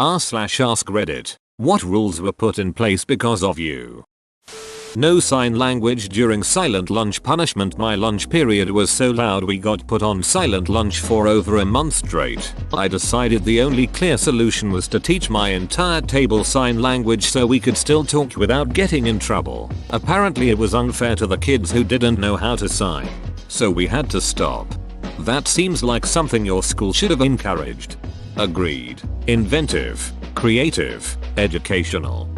r/ask Reddit. What rules were put in place because of you? No sign language during silent lunch punishment. My lunch period was so loud we got put on silent lunch for over a month straight. I decided the only clear solution was to teach my entire table sign language so we could still talk without getting in trouble. Apparently it was unfair to the kids who didn't know how to sign, so we had to stop. That seems like something your school should have encouraged. Agreed. Inventive, creative, educational.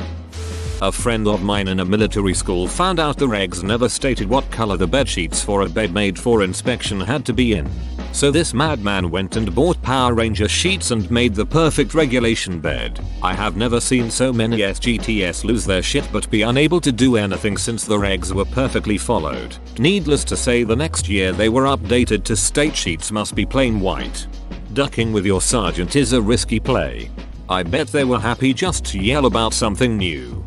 A friend of mine in a military school found out the regs never stated what color the bed sheets for a bed made for inspection had to be in. So this madman went and bought Power Ranger sheets and made the perfect regulation bed. I have never seen so many SGTs lose their shit but be unable to do anything since the regs were perfectly followed. Needless to say, the next year they were updated to state sheets must be plain white. Ducking with your sergeant is a risky play. I bet they were happy just to yell about something new.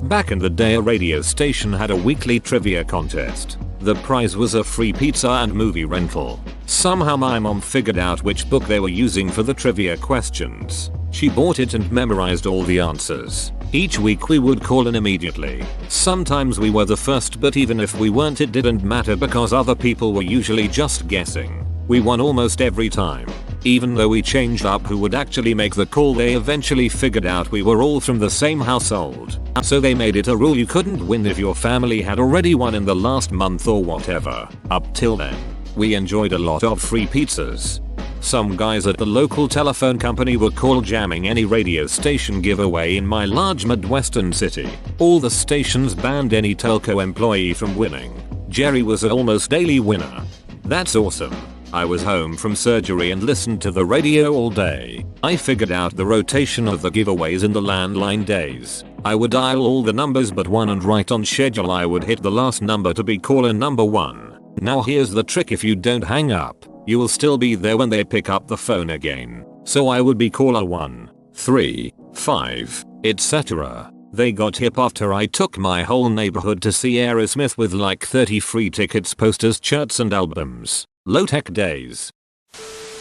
Back in the day, a radio station had a weekly trivia contest. The prize was a free pizza and movie rental. Somehow my mom figured out which book they were using for the trivia questions. She bought it and memorized all the answers. Each week we would call in immediately. Sometimes we were the first, but even if we weren't it didn't matter because other people were usually just guessing. We won almost every time. Even though we changed up who would actually make the call, they eventually figured out we were all from the same household. So they made it a rule you couldn't win if your family had already won in the last month or whatever. Up till then, we enjoyed a lot of free pizzas. Some guys at the local telephone company were call jamming any radio station giveaway in my large Midwestern city. All the stations banned any telco employee from winning. Jerry was an almost daily winner. That's awesome. I was home from surgery and listened to the radio all day. I figured out the rotation of the giveaways in the landline days. I would dial all the numbers but one, and right on schedule I would hit the last number to be caller number 1. Now here's the trick: if you don't hang up, you will still be there when they pick up the phone again. So I would be caller 1, 3, 5, etc. They got hip after I took my whole neighborhood to see Aerosmith with like 30 free tickets, posters, shirts and albums. Low-tech days.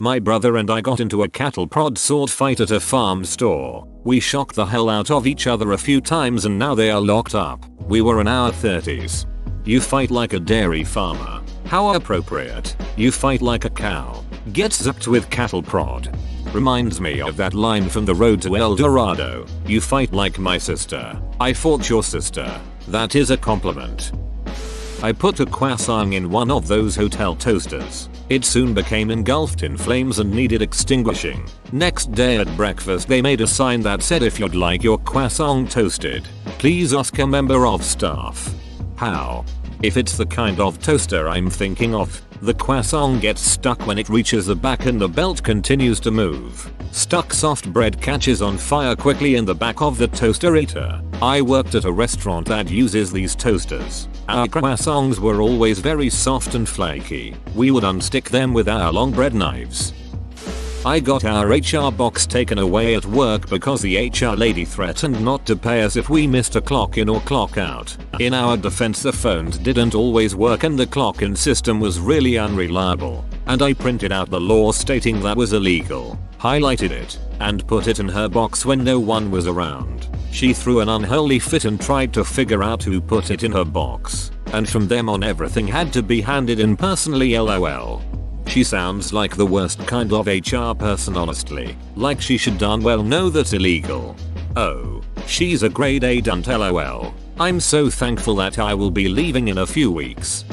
My brother and I got into a cattle prod sword fight at a farm store. We shocked the hell out of each other a few times and now they are locked up. We were in our 30s. You fight like a dairy farmer. How appropriate. You fight like a cow. Gets zipped with cattle prod. Reminds me of that line from The Road to El Dorado. You fight like my sister. I fought your sister. That is a compliment. I put a croissant in one of those hotel toasters. It soon became engulfed in flames and needed extinguishing. Next day at breakfast they made a sign that said, if you'd like your croissant toasted, please ask a member of staff. How? If it's the kind of toaster I'm thinking of, the croissant gets stuck when it reaches the back and the belt continues to move. Stuck soft bread catches on fire quickly in the back of the toaster eater. I worked at a restaurant that uses these toasters. Our croissants were always very soft and flaky. We would unstick them with our long bread knives. I got our HR box taken away at work because the HR lady threatened not to pay us if we missed a clock in or clock out. In our defense, the phones didn't always work and the clock in system was really unreliable. And I printed out the law stating that was illegal, highlighted it, and put it in her box when no one was around. She threw an unholy fit and tried to figure out who put it in her box. And from then on everything had to be handed in personally, lol. She sounds like the worst kind of HR person, honestly. Like she should darn well know that's illegal. Oh, she's a grade A dunt, lol. I'm so thankful that I will be leaving in a few weeks.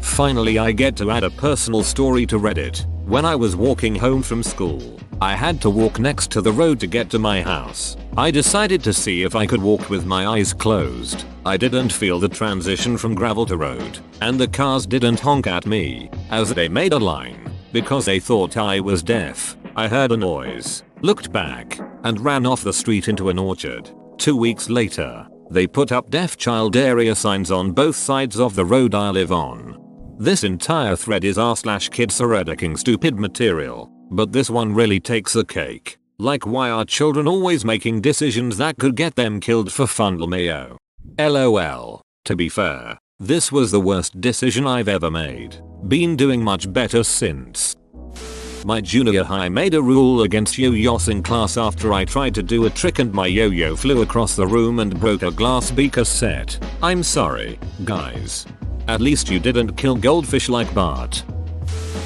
Finally I get to add a personal story to Reddit. When I was walking home from school, I had to walk next to the road to get to my house. I decided to see if I could walk with my eyes closed. I didn't feel the transition from gravel to road, and the cars didn't honk at me as they made a line because they thought I was deaf. I heard a noise, looked back, and ran off the street into an orchard. 2 weeks later, they put up deaf child area signs on both sides of the road I live on. This entire thread is r/kids are editing stupid material, but this one really takes the cake. Like, why are children always making decisions that could get them killed for fun, lmao? LOL. To be fair, this was the worst decision I've ever made. Been doing much better since. my junior high made a rule against yo-yos in class after I tried to do a trick and my yo-yo flew across the room and broke a glass beaker set. I'm sorry, guys. At least you didn't kill goldfish like Bart.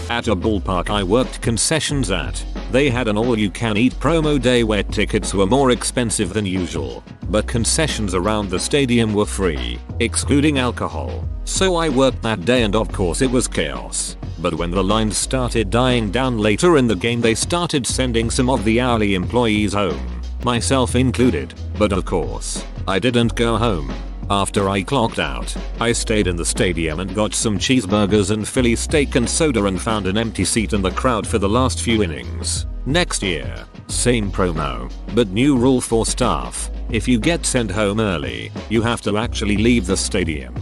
At a ballpark I worked concessions at, they had an all-you-can-eat promo day where tickets were more expensive than usual, but concessions around the stadium were free, excluding alcohol. So I worked that day and of course it was chaos. But when the lines started dying down later in the game they started sending some of the hourly employees home, myself included, but of course, I didn't go home. After I clocked out, I stayed in the stadium and got some cheeseburgers and Philly steak and soda and found an empty seat in the crowd for the last few innings. Next year, same promo, but new rule for staff. If you get sent home early, you have to actually leave the stadium.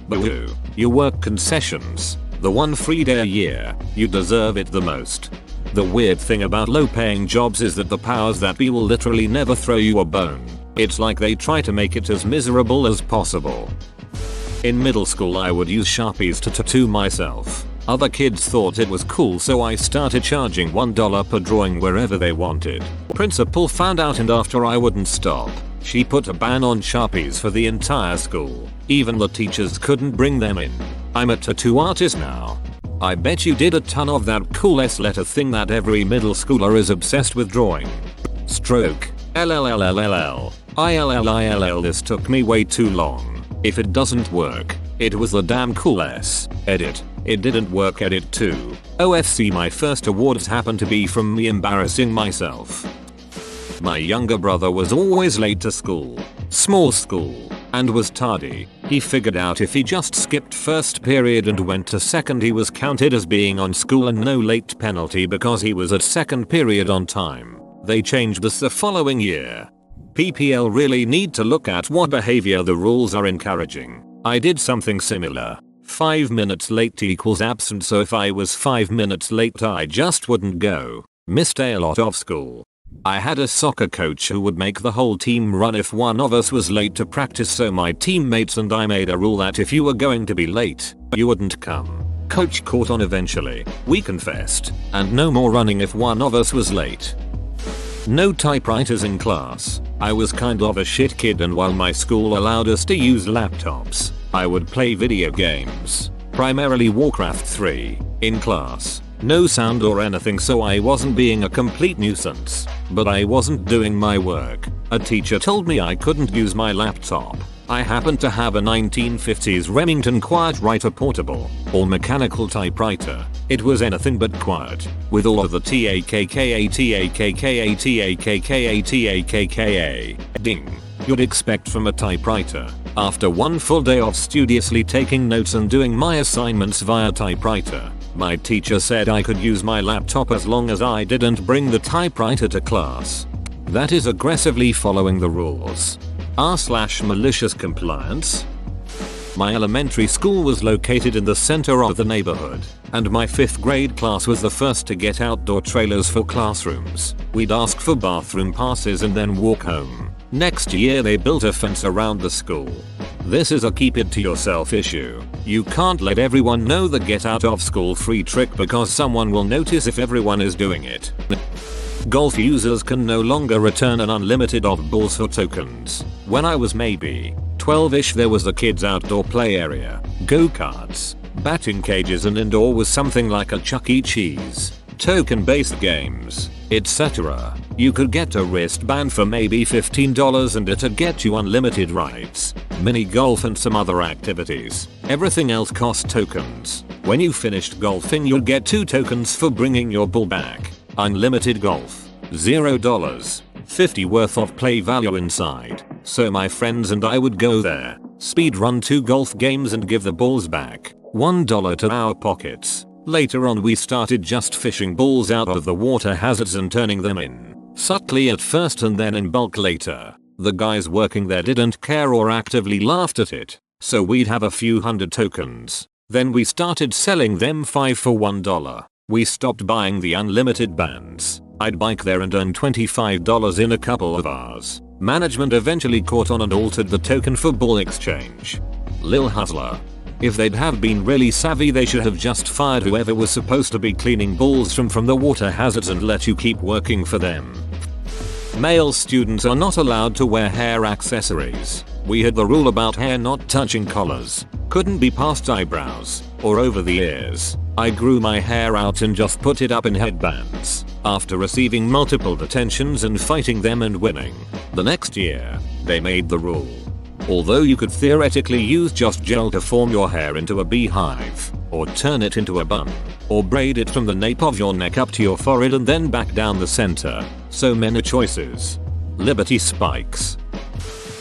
Boo, you work concessions. The one free day a year, you deserve it the most. The weird thing about low paying jobs is that the powers that be will literally never throw you a bone. It's like they try to make it as miserable as possible. In middle school I would use Sharpies to tattoo myself. Other kids thought it was cool so I started charging $1 per drawing wherever they wanted. Principal found out and after I wouldn't stop, she put a ban on Sharpies for the entire school. Even the teachers couldn't bring them in. I'm a tattoo artist now. I bet you did a ton of that cool S-letter thing that every middle schooler is obsessed with drawing. Stroke. LLLLLL. ILLILL. This took me way too long. If it doesn't work, it was the damn cool S. Edit. It didn't work. Edit 2. OFC. My first awards happened to be from me embarrassing myself. My younger brother was always late to school. Small school. And was tardy. He figured out if he just skipped first period and went to second he was counted as being on school and no late penalty because he was at second period on time. They changed this the following year. PPL really need to look at what behavior the rules are encouraging. I did something similar. 5 minutes late equals absent, so if I was 5 minutes late I just wouldn't go. Missed a lot of school. I had a soccer coach who would make the whole team run if one of us was late to practice, so my teammates and I made a rule that if you were going to be late, you wouldn't come. Coach caught on eventually. We confessed. And no more running if one of us was late. No typewriters in class. I was kind of a shit kid and while my school allowed us to use laptops, I would play video games. Primarily Warcraft 3. In class. No sound or anything, so I wasn't being a complete nuisance. But I wasn't doing my work. A teacher told me I couldn't use my laptop. I happened to have a 1950s Remington QuietWriter portable, or mechanical typewriter. It was anything but quiet, with all of the TAKKATAKKATAKKATAKKA ding you'd expect from a typewriter. After one full day of studiously taking notes and doing my assignments via typewriter, my teacher said I could use my laptop as long as I didn't bring the typewriter to class. That is aggressively following the rules. R/malicious compliance. My elementary school was located in the center of the neighborhood, and my 5th grade class was the first to get outdoor trailers for classrooms. We'd ask for bathroom passes and then walk home. Next year they built a fence around the school. This is a keep it to yourself issue. You can't let everyone know the get out of school free trick because someone will notice if everyone is doing it. Golf users can no longer return an unlimited of balls for tokens. When I was maybe 12ish there was a kids outdoor play area, go-karts, batting cages, and indoor was something like a Chuck E. Cheese, token based games, etc. You could get a wristband for maybe $15 and it'd get you unlimited rides, mini golf and some other activities. Everything else cost tokens. When you finished golfing you'd get 2 tokens for bringing your ball back. Unlimited golf. $0. 50 worth of play value inside. So my friends and I would go there, speed run 2 golf games and give the balls back. $1 to our pockets. Later on we started just fishing balls out of the water hazards and turning them in. Subtly at first and then in bulk later. The guys working there didn't care or actively laughed at it. So we'd have a few hundred tokens. Then we started selling them 5 for $1. We stopped buying the unlimited bands. I'd bike there and earn $25 in a couple of hours. Management eventually caught on and altered the token for ball exchange. Lil Hustler. If they'd have been really savvy, they should have just fired whoever was supposed to be cleaning balls from the water hazards and let you keep working for them. Male students are not allowed to wear hair accessories. We had the rule about hair not touching collars. Couldn't be past eyebrows or over the ears. I grew my hair out and just put it up in headbands after receiving multiple detentions and fighting them and winning. The next year, they made the rule. Although you could theoretically use just gel to form your hair into a beehive, or turn it into a bun, or braid it from the nape of your neck up to your forehead and then back down the center. So many choices. Liberty spikes.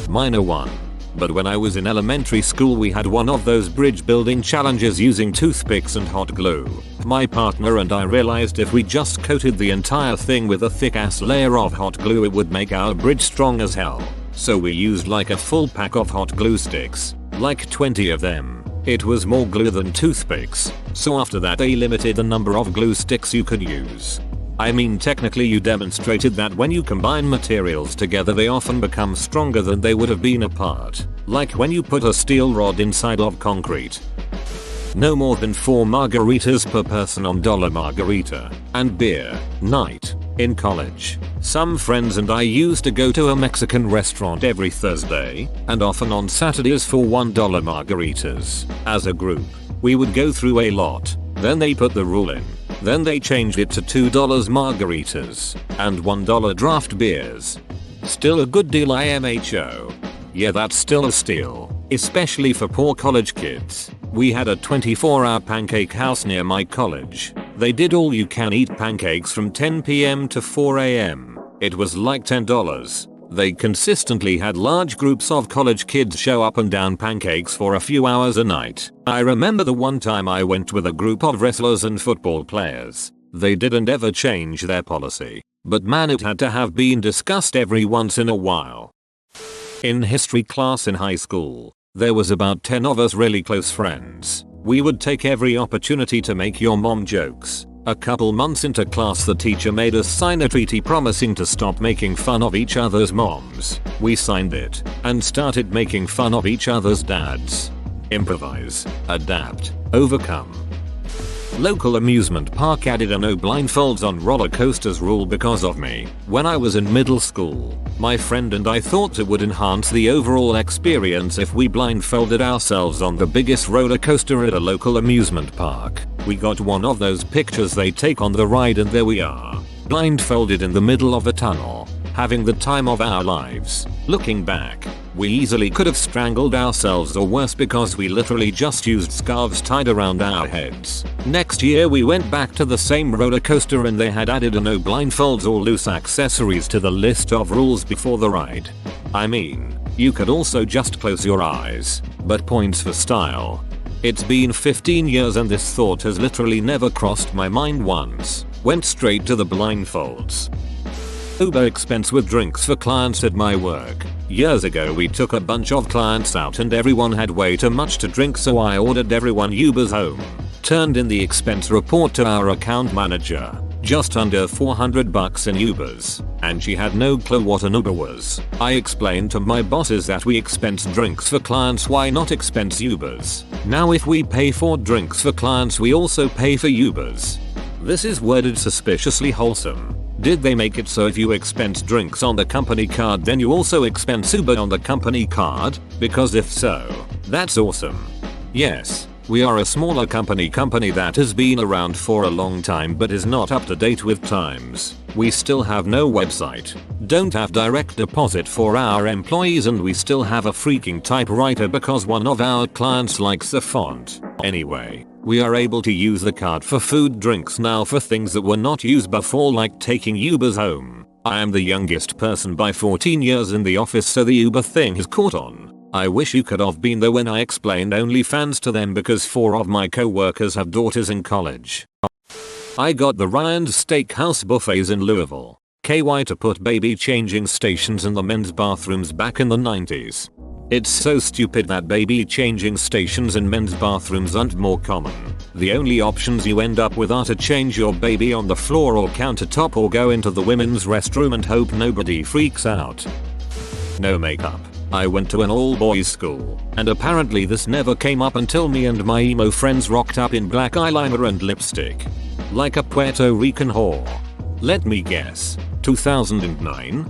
Minor one. But when I was in elementary school we had one of those bridge building challenges using toothpicks and hot glue. My partner and I realized if we just coated the entire thing with a thick ass layer of hot glue it would make our bridge strong as hell. So we used like a full pack of hot glue sticks, like 20 of them. It was more glue than toothpicks, so after that they limited the number of glue sticks you could use. I mean technically you demonstrated that when you combine materials together they often become stronger than they would have been apart, like when you put a steel rod inside of concrete. No more than 4 margaritas per person on Dollar Margarita and beer night in college. Some friends and I used to go to a Mexican restaurant every Thursday and often on Saturdays for $1 margaritas. As a group, we would go through a lot. Then they put the rule in. Then they changed it to $2 margaritas and $1 draft beers. Still a good deal IMHO. Yeah, that's still a steal, especially for poor college kids. We had a 24-hour pancake house near my college. They did all you can eat pancakes from 10 PM to 4 AM. It was like $10. They consistently had large groups of college kids show up and down pancakes for a few hours a night. I remember the one time I went with a group of wrestlers and football players. They didn't ever change their policy, but man, it had to have been discussed every once in a while. In history class in high school, there was about 10 of us really close friends. We would take every opportunity to make your mom jokes. A couple months into class the teacher made us sign a treaty promising to stop making fun of each other's moms. We signed it and started making fun of each other's dads. Improvise, adapt, overcome. Local amusement park added a no blindfolds on roller coasters rule because of me. When I was in middle school, my friend and I thought it would enhance the overall experience if we blindfolded ourselves on the biggest roller coaster at a local amusement park. We got one of those pictures they take on the ride and there we are, blindfolded in the middle of a tunnel, having the time of our lives. Looking back, we easily could have strangled ourselves or worse because we literally just used scarves tied around our heads. Next year we went back to the same roller coaster and they had added a no blindfolds or loose accessories to the list of rules before the ride. I mean, you could also just close your eyes, but points for style. It's been 15 years and this thought has literally never crossed my mind once. Went straight to the blindfolds. Uber expense with drinks for clients at my work. Years ago we took a bunch of clients out and everyone had way too much to drink, so I ordered everyone Ubers home. Turned in the expense report to our account manager. Just under $400 in Ubers, and she had no clue what an Uber was. I explained to my bosses that we expense drinks for clients, why not expense Ubers? Now if we pay for drinks for clients we also pay for Ubers. This is worded suspiciously wholesome. Did they make it so if you expense drinks on the company card then you also expense Uber on the company card? Because if so, that's awesome. Yes, we are a smaller company that has been around for a long time but is not up to date with times. We still have no website, don't have direct deposit for our employees, and we still have a freaking typewriter because one of our clients likes the font. Anyway, we are able to use the card for food drinks now for things that were not used before, like taking Ubers home. I am the youngest person by 14 years in the office, so the Uber thing has caught on. I wish you could have been there when I explained OnlyFans to them because 4 of my co-workers have daughters in college. I got the Ryan's Steakhouse buffets in Louisville, KY to put baby changing stations in the men's bathrooms back in the 90s. It's so stupid that baby changing stations in men's bathrooms aren't more common. The only options you end up with are to change your baby on the floor or countertop, or go into the women's restroom and hope nobody freaks out. No makeup, I went to an all-boys school, and apparently this never came up until me and my emo friends rocked up in black eyeliner and lipstick. Like a Puerto Rican whore. Let me guess, 2009?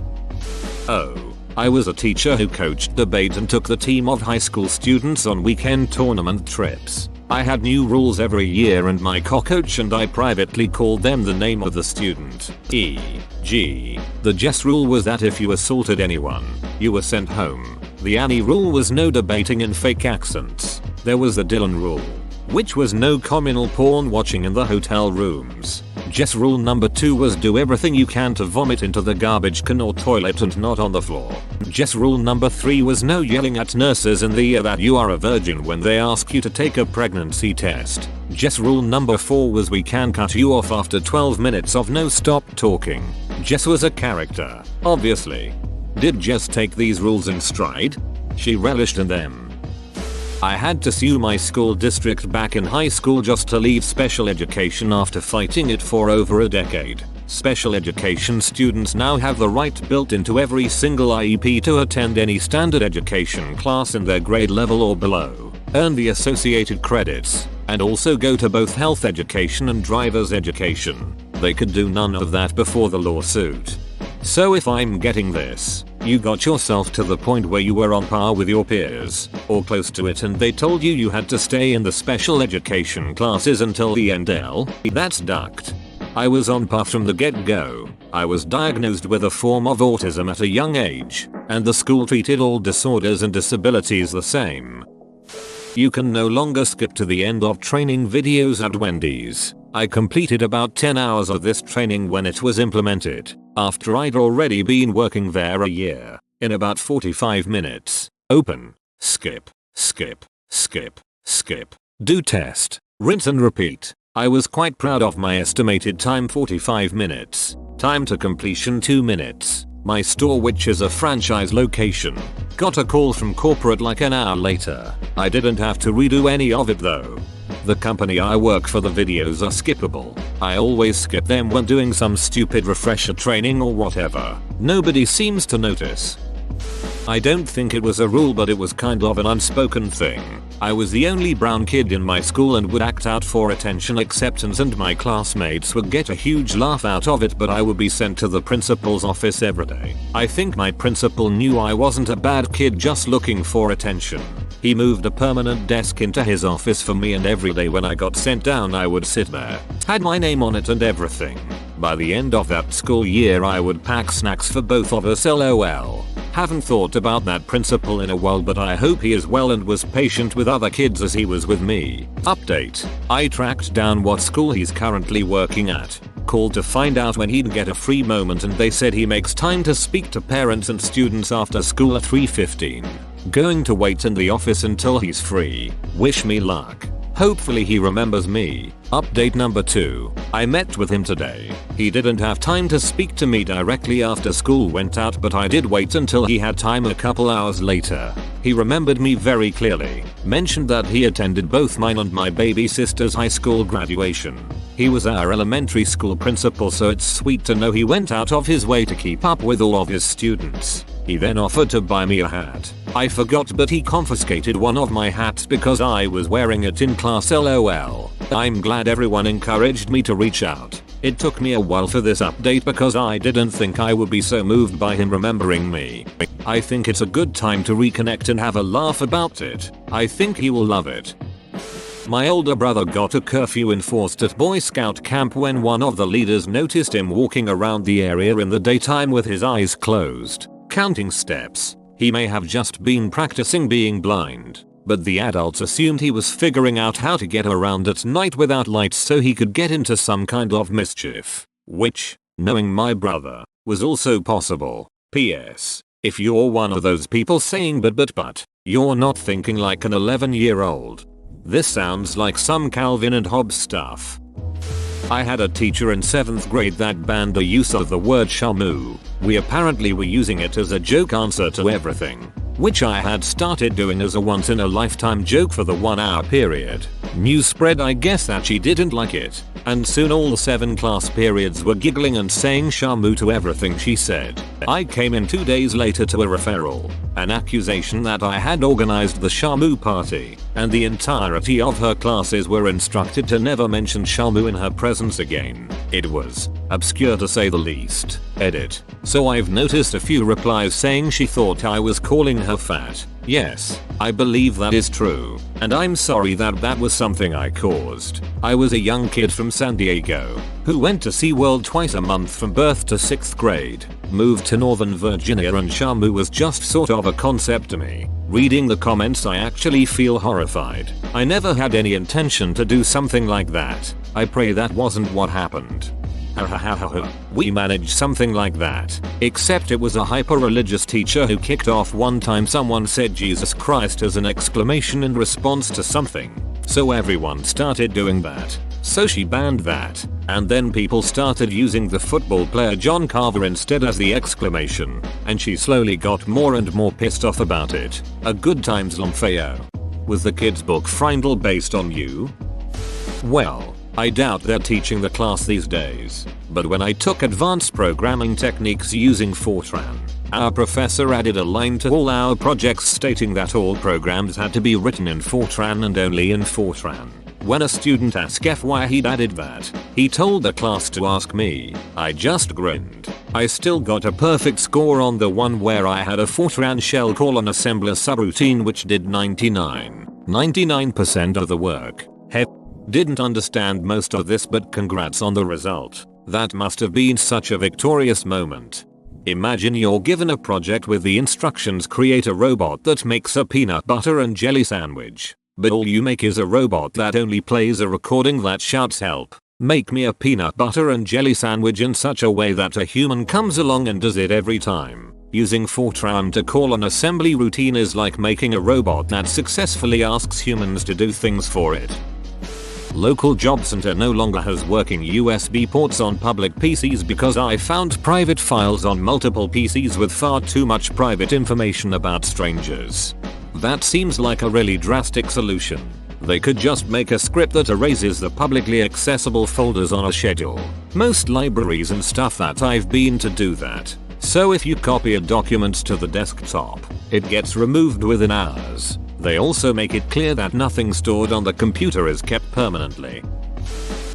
Oh, I was a teacher who coached debate and took the team of high school students on weekend tournament trips. I had new rules every year and my co-coach and I privately called them the name of the student. E.g. The Jess rule was that if you assaulted anyone, you were sent home. The Annie rule was no debating in fake accents. There was the Dylan rule, which was no communal porn watching in the hotel rooms. Jess rule number 2 was do everything you can to vomit into the garbage can or toilet and not on the floor. Jess rule number 3 was no yelling at nurses in the ear that you are a virgin when they ask you to take a pregnancy test. Jess rule number 4 was we can cut you off after 12 minutes of no stop talking. Jess was a character, obviously. Did Jess take these rules in stride? She relished in them. I had to sue my school district back in high school just to leave special education after fighting it for over a decade. Special education students now have the right built into every single IEP to attend any standard education class in their grade level or below, earn the associated credits, and also go to both health education and driver's education. They could do none of that before the lawsuit. So if I'm getting this, you got yourself to the point where you were on par with your peers, or close to it, and they told you you had to stay in the special education classes until the end. That's ducked. I was on par from the get-go. I was diagnosed with a form of autism at a young age, and the school treated all disorders and disabilities the same. You can no longer skip to the end of training videos at Wendy's. I completed about 10 hours of this training when it was implemented, after I'd already been working there a year, in about 45 minutes. Open, skip, skip, skip, skip, do test, rinse and repeat. I was quite proud of my estimated time 45 minutes, time to completion 2 minutes. My store, which is a franchise location, got a call from corporate like an hour later. I didn't have to redo any of it though. The company I work for, the videos are skippable. I always skip them when doing some stupid refresher training or whatever. Nobody seems to notice. I don't think it was a rule, but it was kind of an unspoken thing. I was the only brown kid in my school and would act out for attention acceptance, and my classmates would get a huge laugh out of it, but I would be sent to the principal's office every day. I think my principal knew I wasn't a bad kid just looking for attention. He moved a permanent desk into his office for me, and every day when I got sent down I would sit there. Had my name on it and everything. By the end of that school year I would pack snacks for both of us, lol. Haven't thought about that principal in a while, but I hope he is well and was patient with other kids as he was with me. Update. I tracked down what school he's currently working at. Called to find out when he'd get a free moment, and they said he makes time to speak to parents and students after school at 3:15. Going to wait in the office until he's free. Wish me luck. Hopefully he remembers me. Update number 2. I met with him today. He didn't have time to speak to me directly after school went out, but I did wait until he had time a couple hours later. He remembered me very clearly. Mentioned that he attended both mine and my baby sister's high school graduation. He was our elementary school principal, so it's sweet to know he went out of his way to keep up with all of his students. He then offered to buy me a hat. I forgot, but he confiscated one of my hats because I was wearing it in class, lol. I'm glad everyone encouraged me to reach out. It took me a while for this update because I didn't think I would be so moved by him remembering me. I think it's a good time to reconnect and have a laugh about it. I think he will love it. My older brother got a curfew enforced at Boy Scout camp when one of the leaders noticed him walking around the area in the daytime with his eyes closed, counting steps. He may have just been practicing being blind, but the adults assumed he was figuring out how to get around at night without lights so he could get into some kind of mischief, which, knowing my brother, was also possible. P.S. If you're one of those people saying but, you're not thinking like an 11-year-old. This sounds like some Calvin and Hobbes stuff. I had a teacher in 7th grade that banned the use of the word shamu. We apparently were using it as a joke answer to everything, which I had started doing as a once-in-a-lifetime joke for the 1-hour period. News spread, I guess, that she didn't like it, and soon all 7 class periods were giggling and saying shamu to everything she said. I came in 2 days later to a referral, an accusation that I had organized the Shamu party, and the entirety of her classes were instructed to never mention Shamu in her presence again. It was obscure to say the least. Edit. So I've noticed a few replies saying she thought I was calling her fat. Yes, I believe that is true, and I'm sorry that that was something I caused. I was a young kid from San Diego who went to SeaWorld twice a month from birth to 6th grade, moved to Northern Virginia, and Shamu was just sort of a concept to me. Reading the comments, I actually feel horrified. I never had any intention to do something like that. I pray that wasn't what happened. We managed something like that, except it was a hyper-religious teacher who kicked off one time someone said Jesus Christ as an exclamation in response to something. So everyone started doing that. So she banned that, and then people started using the football player John Carver instead as the exclamation, and she slowly got more and more pissed off about it. A good times Lomfeo. Was the kid's book Frindle based on you? Well, I doubt they're teaching the class these days, but when I took advanced programming techniques using Fortran, our professor added a line to all our projects stating that all programs had to be written in Fortran and only in Fortran. When a student asked why he'd added that, he told the class to ask me. I just grinned. I still got a perfect score on the one where I had a Fortran shell call an assembler subroutine which did 99% of the work. Didn't understand most of this, but congrats on the result. That must have been such a victorious moment. Imagine you're given a project with the instructions: create a robot that makes a peanut butter and jelly sandwich. But all you make is a robot that only plays a recording that shouts help. Make me a peanut butter and jelly sandwich in such a way that a human comes along and does it every time. Using Fortran to call an assembly routine is like making a robot that successfully asks humans to do things for it. Local job center no longer has working USB ports on public PCs because I found private files on multiple PCs with far too much private information about strangers. That seems like a really drastic solution. They could just make a script that erases the publicly accessible folders on a schedule. Most libraries and stuff that I've been to do that. So if you copy a document to the desktop, it gets removed within hours. They also make it clear that nothing stored on the computer is kept permanently.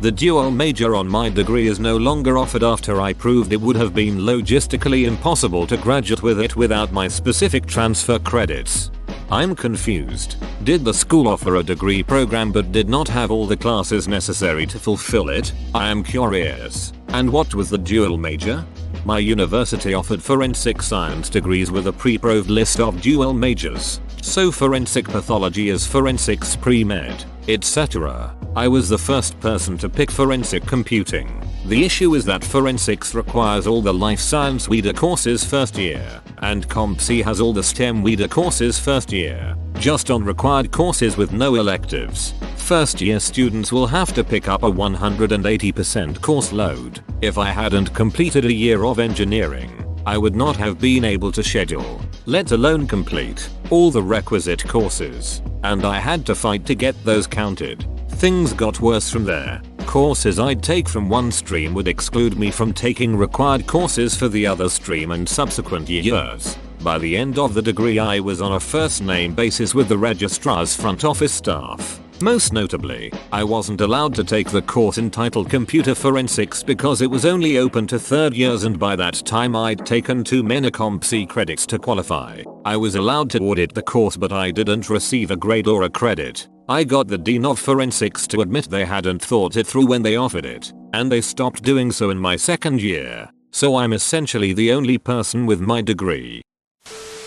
The dual major on my degree is no longer offered after I proved it would have been logistically impossible to graduate with it without my specific transfer credits. I'm confused. Did the school offer a degree program but did not have all the classes necessary to fulfill it? I am curious. And what was the dual major? My university offered forensic science degrees with a pre-approved list of dual majors. So forensic pathology is forensics pre-med, etc. I was the first person to pick forensic computing. The issue is that forensics requires all the life science WIDA courses first year, and CompSci has all the STEM WIDA courses first year, just on required courses with no electives. First year students will have to pick up a 180% course load. If I hadn't completed a year of engineering, I would not have been able to schedule, let alone complete, all the requisite courses, and I had to fight to get those counted. Things got worse from there. Courses I'd take from one stream would exclude me from taking required courses for the other stream and subsequent years. By the end of the degree I was on a first name basis with the registrar's front office staff. Most notably, I wasn't allowed to take the course entitled Computer Forensics because it was only open to third years, and by that time I'd taken too many CompSci credits to qualify. I was allowed to audit the course but I didn't receive a grade or a credit. I got the Dean of Forensics to admit they hadn't thought it through when they offered it, and they stopped doing so in my second year. So I'm essentially the only person with my degree.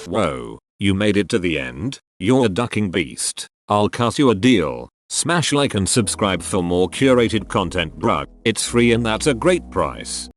Whoa, you made it to the end? You're a ducking beast. I'll cut you a deal. Smash like and subscribe for more curated content, bruh. It's free and that's a great price.